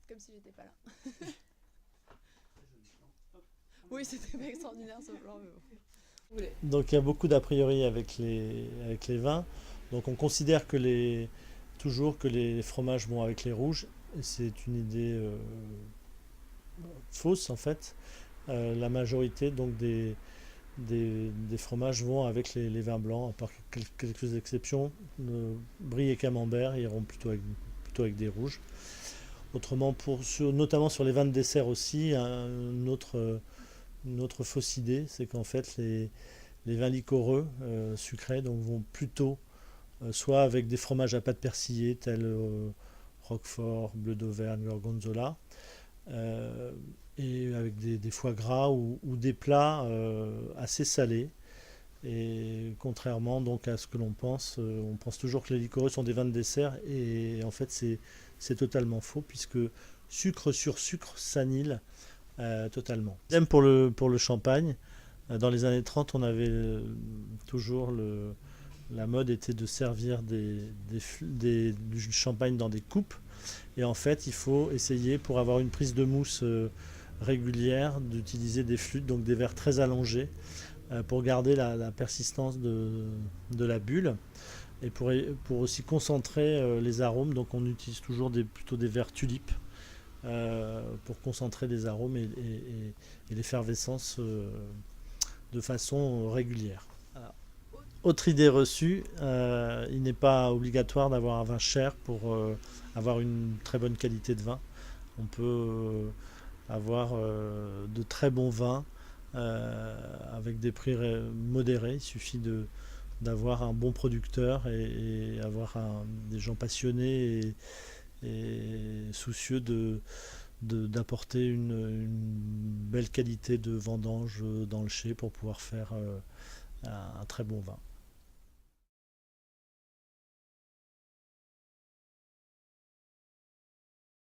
Comme si j'étais pas là. Oui, c'était pas extraordinaire ce blanc, mais bon. Vous voulez. Donc il y a beaucoup d'a priori avec les vins. Donc on considère toujours que les fromages vont avec les rouges. Et c'est une idée fausse en fait. La majorité donc des fromages vont avec les vins blancs, à part quelques exceptions. Brie et camembert iront plutôt avec des rouges. Autrement, notamment sur les vins de dessert aussi, une autre fausse idée, c'est qu'en fait les vins liquoreux sucrés donc, vont plutôt soit avec des fromages à pâte persillée tels Roquefort, Bleu d'Auvergne, Gorgonzola, euh, et avec des foie gras ou des plats assez salés. Et contrairement donc à ce que on pense toujours que les liquoreux sont des vins de dessert et en fait c'est totalement faux puisque sucre sur sucre s'annule totalement. Même pour le champagne, dans les années 30 on avait toujours la mode était de servir du champagne dans des coupes et en fait il faut essayer pour avoir une prise de mousse régulière d'utiliser des flûtes, donc des verres très allongés pour garder la persistance de la bulle et pour aussi concentrer les arômes. Donc on utilise toujours plutôt des verres tulipes pour concentrer les arômes et l'effervescence de façon régulière. Alors, autre idée reçue, il n'est pas obligatoire d'avoir un vin cher pour avoir une très bonne qualité de vin. On peut avoir de très bons vins avec des prix modérés. Il suffit d'avoir un bon producteur et avoir des gens passionnés et soucieux d'apporter une belle qualité de vendange dans le chai pour pouvoir faire un très bon vin.